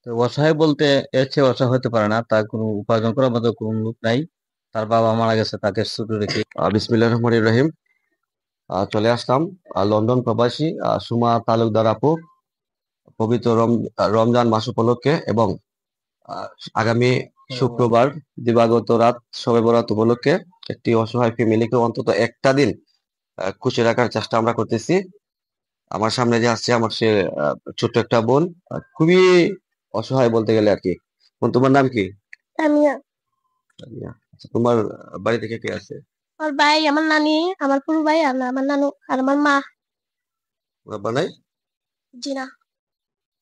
তো অসহায় বলতে এর চেয়ে অসহায় হতে পারে না, তার কোনো উপার্জন করার মতো কোনো লোক নাই। তার বাবা মারা গেছে, তাকে ছোট রেখে। বিসমিল্লাহির রহমানির রহিম। চলে আসলাম লন্ডন প্রবাসী সুমা তালুকদার আপু পবিত্র রমজান মাস উপলক্ষে এবং আহ, আগামী শুক্রবার দিবাগত রাত শবে বরাত উপলক্ষে একটি অসহায় ফ্যামিলিকে অন্তত একটা দিন খুশি রাখার চেষ্টা আমরা করতেছি। আমার সামনে যে আসছে আমার সে ছোট্ট একটা বোন, খুবই অসহায় বলতে গেলে আর কি। বোন, তোমার নাম কি? আমিও। তানিয়া। আচ্ছা, তোমার বাড়ি থেকে কে আছে? আমার ভাই, আমার নানি, আমার পুরো ভাই, আর আমার নানু, আর আমার মা। বাবা নাই? জি না।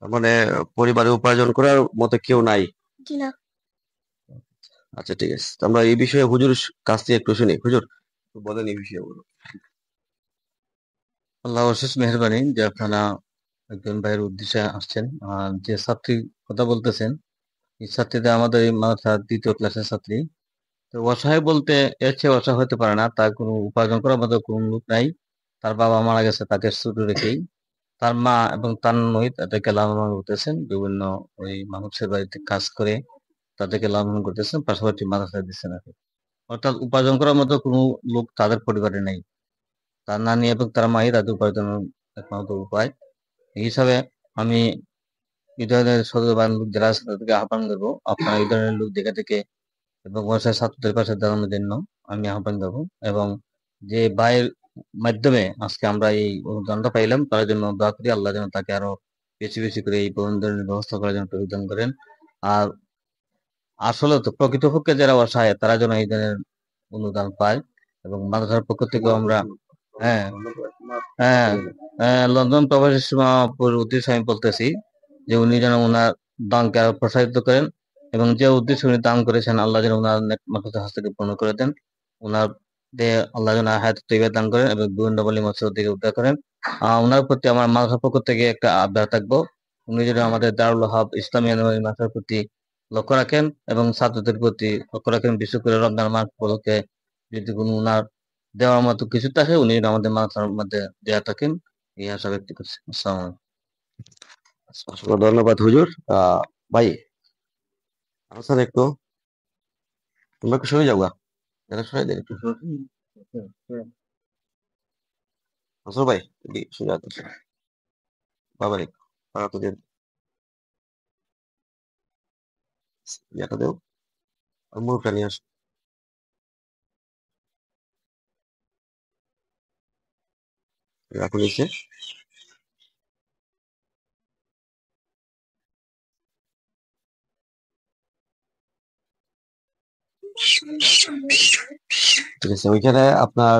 তার মানে পরিবারে উপার্জন করার মতো কেউ নাই? জি না। আচ্ছা, ঠিক আছে, তো আমরা এই বিষয়ে হুজুর কাছ থেকে একটু শুনি। হুজুর, একটু বলেন এই বিষয়ে বলো। আল্লাহ অশেষ মেহরবানি যে আপনারা একজন ভাইয়ের উদ্দেশ্যে আসছেন। আর যে ছাত্রী কথা বলতেছেন, এই ছাত্রীটা আমাদের এই মাদ্রাসার 2য় ক্লাসের ছাত্রী। তো অসহায় বলতে এর চেয়ে অসহায় হতে পারে না, তার কোনো উপার্জন করার মতো কোনো লোক নাই। তার বাবা মারা গেছে, তাকে ছোট রেখেই। তার মা এবং তার নহিত তাদেরকে লালন পালন করতেছেন, বিভিন্ন ওই মানুষের বাড়িতে কাজ করে তাদেরকে লালন পালন করতেছেন, পাশাপাশি মাদ্রাসায় দিচ্ছেন আর কি। অর্থাৎ উপার্জন করার মতো কোনো লোক তাদের পরিবারে নেই। তার নানি এবং তার মাই তাদের উপার্জনের একমাত্র উপায়। এই হিসাবে আমি এই ধরনের সচেতন লোক যারা আছে তাদেরকে আহ্বান করবো, আপনারা এই ধরনের লোক দেখে থেকে এবং ব্যবসায় ছাত্রদের পাশে দাঁড়ানোর জন্য আমি আহ্বান করবো। এবং যে ভাইয়ের মাধ্যমে আজকে আমরা এই অনুদানটা পাইলাম, তার জন্য দোয়া করি আল্লাহ যেন তাকে আরো বেশি বেশি করে এই অনুদানের ব্যবস্থা করার জন্য প্রয়োজন করেন। আর আসলে তো প্রকৃতপক্ষে যারা অসহায় তারা যেন এই ধরনের অনুদান পায়। এবং মাদ্রাসার পক্ষ থেকেও আমরা, হ্যাঁ, হ্যাঁ, লন্ডন প্রবাসী সীমাপুর উদ্দেশ্যে আমি বলতেছি যে উনি যেন ওনার দানকে আরো প্রসারিত করেন। এবং যে উদ্দেশ্যে উনি দান করেছেন, আল্লাহ যেন ওনার মাকসুদ হাসনাতকে পূর্ণ করে দেন। ওনার দেহে আল্লাহ যেন হায়াত তৈবা দান করেন এবং বিভিন্ন বলি মৎসর দিকে উদ্ধার করেন। ওনার প্রতি আমার মাদ্রাসার পক্ষ থেকে একটা আবদার থাকবো, উনি যেন আমাদের দারুল হাব ইসলামী মাদ্রাসার প্রতি লক্ষ্য রাখেন এবং ছাত্রদের প্রতি লক্ষ্য রাখেন। বিশেষ করে রমজান মাস উপলক্ষে যদি কোনো উনার দেওয়ার মতো কিছু থাকে, উনি যেন আমাদের মাদ্রাসার মধ্যে দেয়া থাকেন, এই আশা ব্যক্ত করছি। আসসালামু আলাইকুম। অসংখ্য ধন্যবাদ হুজুর। ভাই, স্যার একটু তোমরা একটু সরে যাও গা। এটা সরে দেন একটু। আসর ভাই, এদিকে সরে যাও তো। বাবা রে, পাড়া তো দেন, ইয়াটা দেও, আর মুরগটা নিয়ে আসো। রাখুন এসে। ঠিক আছে, ওইখানে আপনার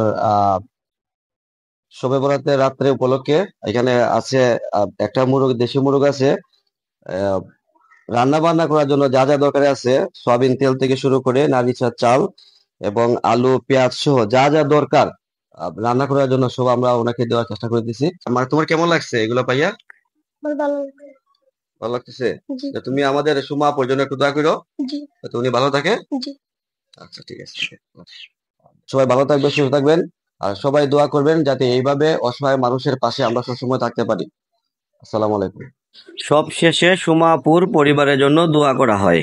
শবে বরাতে রাত্রে উপলক্ষে এখানে আছে একটা মুরগ, দেশি মুরগ আছে। আহ, রান্না বান্না করার জন্য যা যা দরকার আছে, সয়াবিন তেল থেকে শুরু করে নারিচার চাল এবং আলু পেঁয়াজ সহ যা যা দরকার রান্না করার জন্য সব আমরা ওনাকে দেওয়ার চেষ্টা করে দিছি। মানে তোমার কেমন লাগছে এগুলো পাইয়া? আমার ভালো লাগে। ভালো লাগতেছে? জি। যে তুমি আমাদের সুমা পর্যন্ত একটু দয়া করো, জি। যাতে উনি ভালো থাকে। জি। আচ্ছা, ঠিক আছে। সবাই ভালো থাকবেন, সুস্থ থাকবেন। আর সবাই দোয়া করবেন যাতে এইভাবে অসহায় মানুষের পাশে আমরা সবসময় থাকতে পারি। আসসালামু আলাইকুম। সব শেষে সুমাপুর পরিবারের জন্য দোয়া করা হয়।